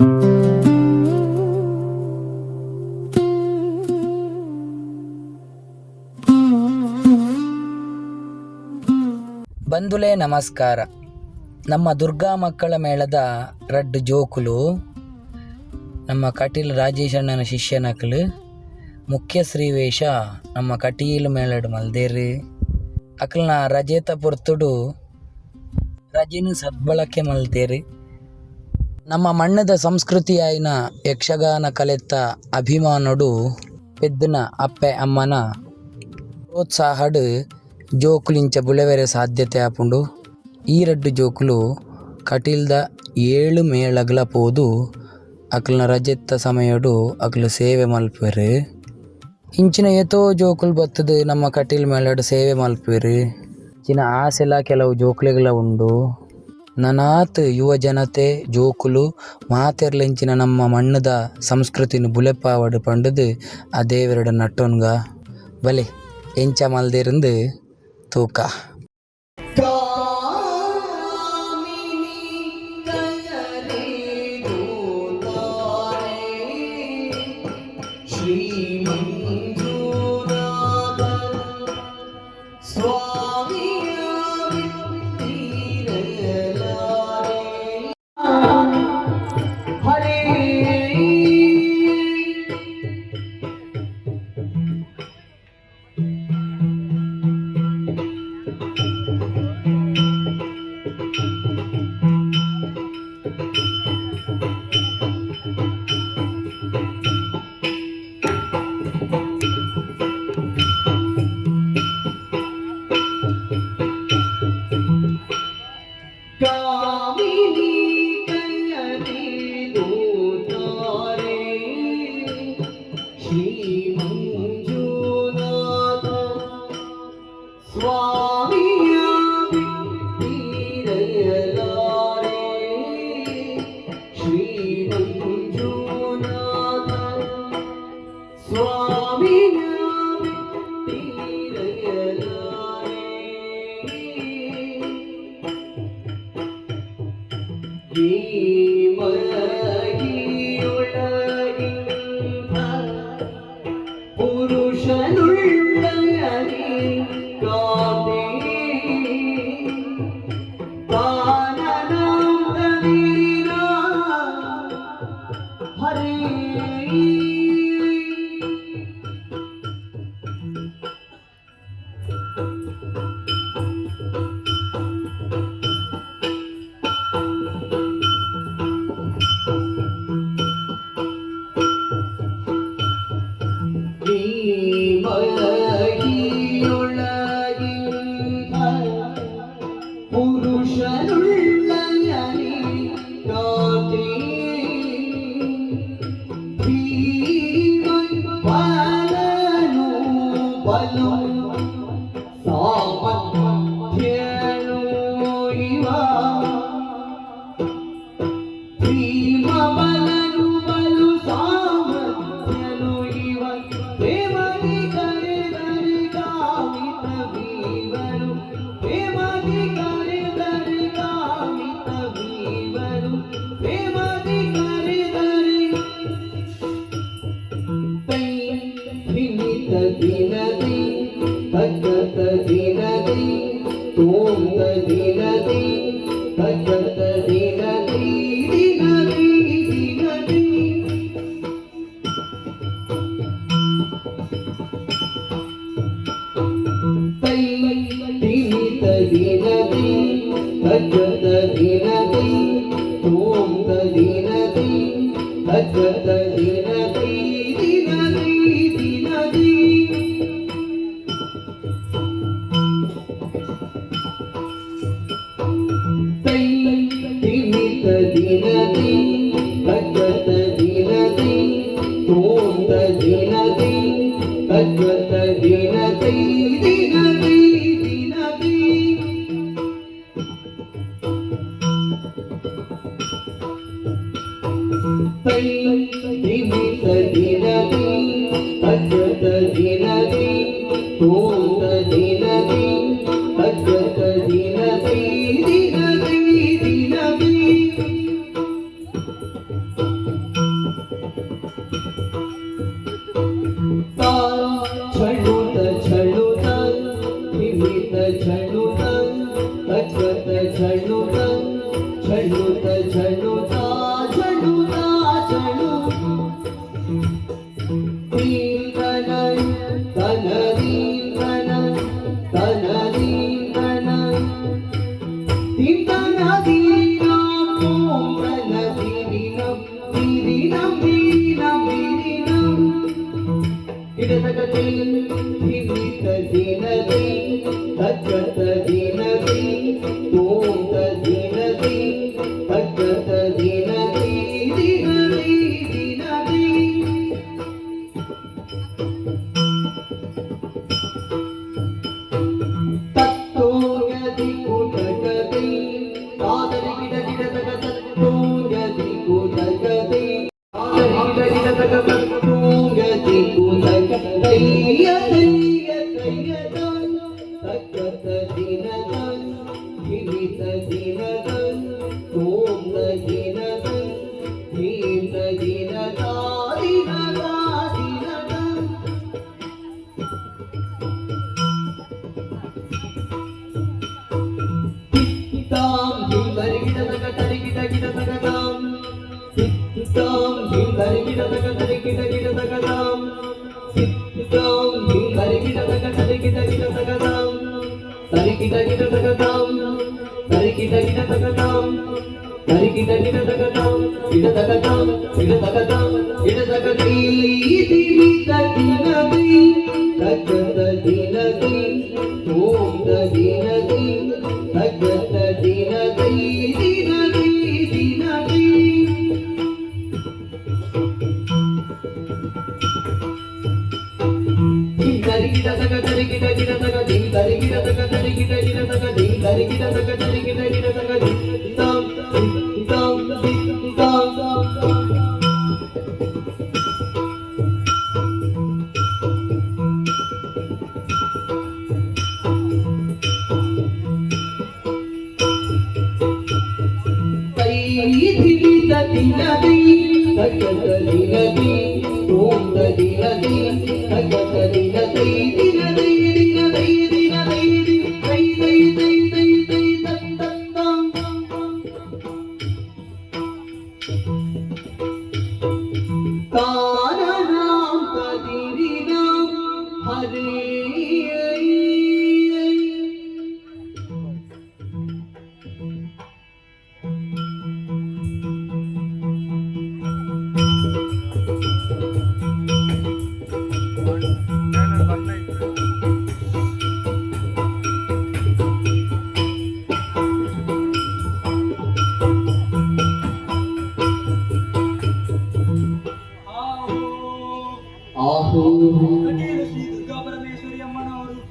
ಬಂಧುಲೇ ನಮಸ್ಕಾರ. ನಮ್ಮ ದುರ್ಗಾ ಮಕ್ಕಳ ಮೇಳದ ರಡ್ಡು ಜೋಕುಲು ನಮ್ಮ ಕಟೀಲ್ ರಾಜೇಶ್ ಅಣ್ಣನ ಶಿಷ್ಯನಕಲು ಮುಖ್ಯ ಶ್ರೀವೇಶ ನಮ್ಮ ಕಟೀಲ್ ಮೇಳಡ್ ಮಲ್ದೇರು ಅಕಲ್ನ ರಜೇತ ಪೊರ್ತುಡು ರಜೆನು ಸದ್ಬಳಕೆ ಮಲ್ತೇರು. ನಮ್ಮ ಮಣ್ಣದ ಸಂಸ್ಕೃತಿ ಆಯ್ನ ಯಕ್ಷಗಾನ ಕಲೆತ್ತ ಅಭಿಮಾನಡು ಪೆದ್ದನ ಅಪ್ಪೆ ಅಮ್ಮನ ಪ್ರೋತ್ಸಾಹಡ್ ಜೋಕುಲಿಂಚ ಬುಳೆವೆರೆ ಸಾಧ್ಯತೆ ಆಪುಂಡು. ಈ ರಡ್ಡು ಜೋಕುಲು ಕಟೀಲ್ದ 7 ಮೇಳಗಳ ಪೋದು ಅಕಲ್ನ ರಜೆತ್ತ ಸಮಯಡು ಅಕಲು ಸೇವೆ ಮಲ್ಪುವೆರು. ಇಂಚಿನ ಏತೋ ಜೋಕುಲು ಬತ್ತದು ನಮ್ಮ ಕಟೀಲ್ ಮೇಳಡ್ ಸೇವೆ ಮಲ್ಪುವೆರು. ಇಂಚಿನ ಆಸೆಲ ಕೆಲವು ಜೋಕುಲೆಗಳ ಉಂಡು. ನನಾತ್ ಯುವ ಜನತೆ ಜೋಕುಲು ಮಾತೆರ್ಲೆಂಚಿನ ನಮ್ಮ ಮಣ್ಣದ ಸಂಸ್ಕೃತಿನ ಬುಲೆಪಾವಡು ಪಂಡುದು ಆ ದೇವರಡ ನಟ್ಟೊನ್ಗ ಬಲೆ ಎಂಚ ಮಲ್ದೇರಂದು ತೂಕ.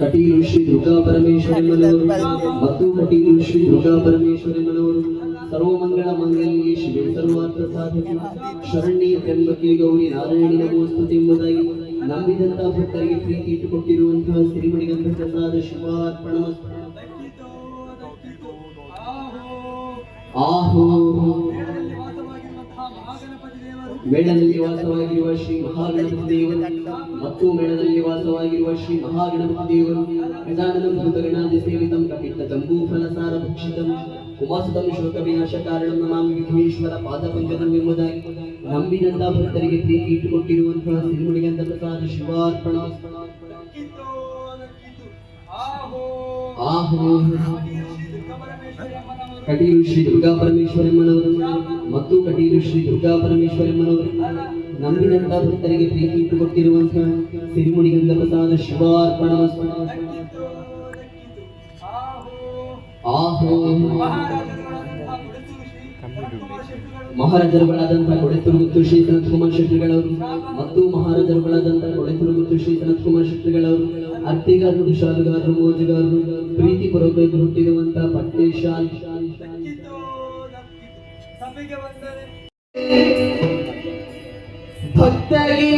ಕಟೀಲು ಶ್ರೀ ದುರ್ಗಾ ಪರಮೇಶ್ವರಮ್ಮನವರು ಮತ್ತು ಕಟೀಲು ಶ್ರೀ ದುರ್ಗಾ ಪರಮೇಶ್ವರಮ್ಮನವರು ಸರ್ವಮಂಗಳ ಮಂಗಲ್ಯೆ ಶಿವೆ ಸರ್ವಾರ್ಥ ಸಾಧಕಿ ಶರಣ್ಯ ತ್ರ್ಯಂಬಕೆ ಗೌರಿ ನಾರಾಯಣಿ ನಮೋಸ್ತುತೆ ಎಂಬುದಾಗಿ ನಂಬಿದಂತಹ ಭಕ್ತರಿಗೆ ಪ್ರೀತಿ ಇಟ್ಟುಕೊಟ್ಟಿರುವಂತಹ ಸಿರಿಮಣಿಗಂಧ ಪ್ರಸಾದ ಶಿವಾರ್ಪಣಮಸ್ತು. ಆಹೋ ಮೇಳದಲ್ಲಿ ವಾಸವಾಗಿರುವ ಶ್ರೀ ಮಹಾಗಣಪತಿ ದೇವರು ಮತ್ತು ಮೇಳದಲ್ಲಿ ವಾಸವಾಗಿರುವ ಶ್ರೀ ಮಹಾಗಣಪತಿ ದೇವರು ನಿಧಾನಂ ಭೂತಗಣಾದಿ ಸೇವಿತಂ ಕಪಿತ್ತ ತಂಬೂಫಲ ಸಾರ ಭಕ್ಷಿತಂ ಉಮಾಸುತಂ ಶೋಕ ವಿನಾಶ ಕಾರಣಂ ನಮಾಮಿ ವಿಘ್ನೇಶ್ವರ ಪಾದ ಪಂಕಜಂ ಎಂಬುದಾಗಿ ನಂಬಿದಂತಹ ಭಕ್ತರಿಗೆ ಪ್ರೀತಿ ಇಟ್ಟುಕೊಟ್ಟಿರುವಂತಹ ಸಿರಿಮುಡಿಗಂಧ ಪ್ರಸಾದ ಶಿವಾರ್ಪಣ. ಆಹೋ ಕಟೀಲು ಶ್ರೀ ದುರ್ಗಾ ಪರಮೇಶ್ವರಮ್ಮನವರು ಮತ್ತು ಕಟೀಲು ಶ್ರೀ ದುರ್ಗಾ ಪರಮೇಶ್ವರಮ್ಮನವರು ನಂಬಿದಂತಹ ಭಕ್ತರಿಗೆ ಪ್ರೀತಿ ಇಟ್ಟುಕೊಟ್ಟಿರುವಂತಹ ಸಿರಿಮುಡಿಗಂಧ ಪ್ರಸಾದ ಶಿವಾರ್ಪಣ. ಆಹೋ ಮಹಾರಾಜರುಗಳಾದಂತಹ ಕೊಡೆತುರುಗುತ್ತು ಶ್ರೀ ಸನತ್ ಕುಮಾರ್ ಶೆಟ್ಟಿಗಳವರು ಮತ್ತು ಮಹಾರಾಜರುಗಳಾದಂತಹ ಕೊಡೆತುರುಗುತ್ತು ಶ್ರೀ ಸನತ್ ಕುಮಾರ್ ಶೆಟ್ಟಿಗಳವರು ಅರ್ತಿಗಾರರು ವಿಶಾಲಗಾರರು ಮೋಜಗಾರರು ಪ್ರೀತಿ ಪೂರ್ವಕ ಹುಟ್ಟಿರುವಂತಹ ಪಟ್ಟೆ ಶಾಲ್ ಭಕ್ತರಿಗೆ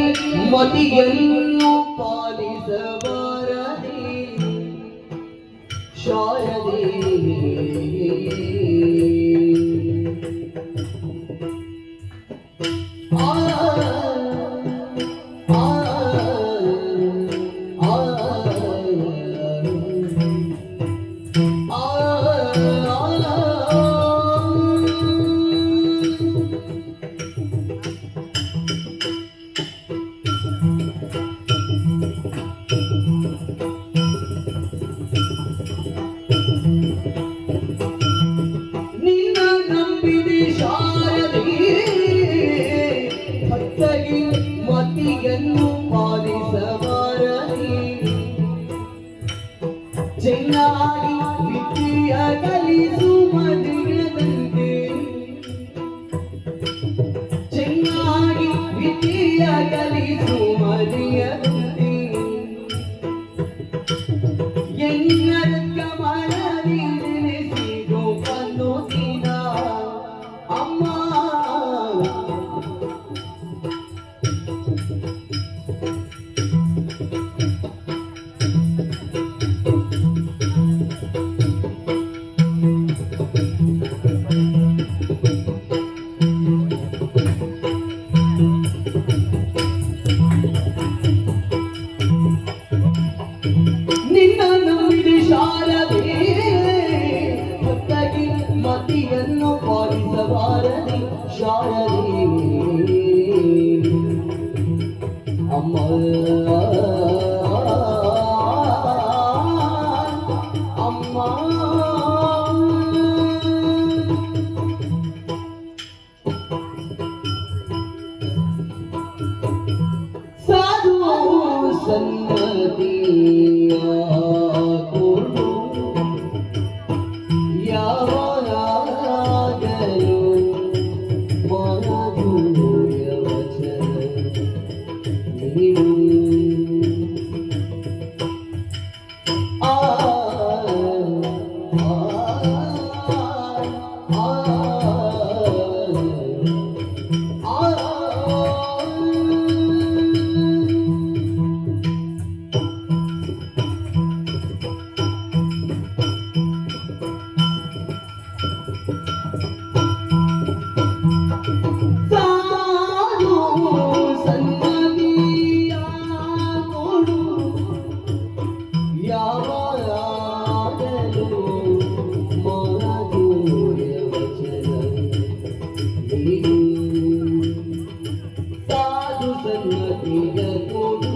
ಮತಿಯನ್ನು ಪಾಲಿಸಬಾರದೆ ಶಾರದೆ ಮತಿಯನ್ನು ಪಾಲಿಸಬಾರದೆ ಚೆನ್ನಾಗಿ ವಿದ್ಯೆಯ ಕಲಿಸು ಮದಿಯದಂತೆ ಚೆನ್ನಾಗಿ ವಿದ್ಯೆಯ ಕಲಿಸು ಮದಿಯದಂತೆ ಎಲ್ಲರ ಕಮಲದಿ ನೆನೆಸಿಗೋ ಕಣ್ಣು ದಿನ ಅಮ್ಮ ನಿನ್ನ ನಂಬಿದೆ ಶಾರದೆ ಹೊತ್ತಾಗಿ ಮತಿಯನ್ನು ಪಾಲಿಸಬಾರದೆ ಶಾರದೆ ಅಮ್ಮ ಅಮ್ಮ ಸಾಧು ಸನ್ನತಿಯ ಕೊಡು ಯಾವಾಗಲೂ ಮನದೂಯ ವಚನ ನೀನು ಆ ಸನ್ನದಿಯ ಕೊಡು ಯಾವಾಗಲೂ ಮನದೂಯ ವಚನ ನೀನು ಸಾಧು ಸನ್ನದಿಯ ಕೊಡು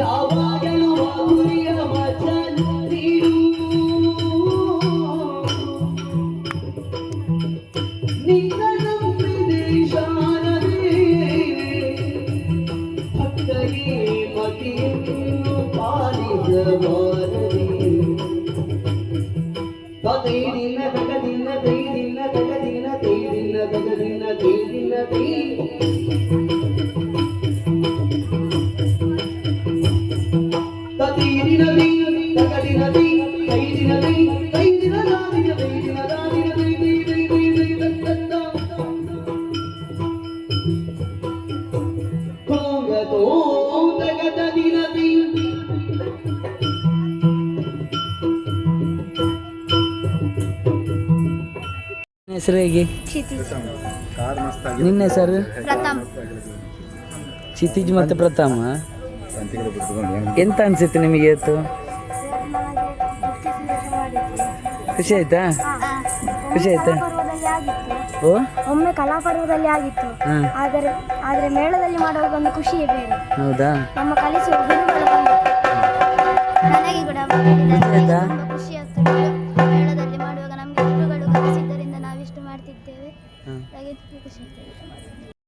ಯಾವಾಗಲೂ ಮಧುರಿಯ ವಚನ ನೀನು ನಿನ್ನ ನಂಬಿದೆ ಶಾರದೆ ಭಕ್ತರಿಗೆ ಮತಿಯನ್ನು ಪಾಲಿಸಬಾರದೆ ತೈದಿನ ತಗದಿನ ತೈದಿನ ತಗದಿನ ತೈದಿನ ತಗದಿನ ತೈದಿನ ತೈ ತೈದಿನ ತೈ ತಗದಿನ ತೈ ತೈದಿನ ತೈ ತೈದಿನ ದಾದಿನ ತೈದಿನ ದಾದಿನ ತೈ ತೈ ತೈ ತೈ ತೈ ತತ್ತ ಕೊಂಗತೋ ತಗದ ದಿನ ತೈ ಹೆಸರು ಹೇಗೆ? ನಿನ್ನ ಹೆಸರು? ಪ್ರಥಮ್. ಕ್ಷಿತಿಜ್ ಮತ್ತು ಪ್ರಥಮ. ಎಂತ ಅನ್ಸುತ್ತೆ ನಿಮಗೆ ಇವತ್ತು? ಖುಷಿ ಆಯ್ತಾ? ಖುಷಿ ಆಯ್ತಾ? ಓ ಒಮ್ಮೆ ಕಲಾಪರ್ವದಲ್ಲಿ ಆಗಿತ್ತು. ಆದರೆ ಮೇಳದಲ್ಲಿ ಮಾಡುವಾಗ ಒಂದು ಖುಷಿಯೇ ಬೇರೆ. ಹೌದಾ? ನಮ್ಮ ಕಲಿಸುವ ಗುರುಗಳು ಬಂದಿತ್ತು. ನನಗೆ ಕೂಡ ತುಂಬಾ ಖುಷಿ ಆಗ್ತದೆ. ಮೇಳದಲ್ಲಿ ಮಾಡುವಾಗ ನಮಗೆ ಗುರುಗಳು ಕಲಿಸಿದ್ದರಿಂದ ನಾವಿಷ್ಟು ಮಾಡ್ತಿದ್ದೇವೆ. ಹಾಗೆ ಖುಷಿ ಆಗ್ತದೆ.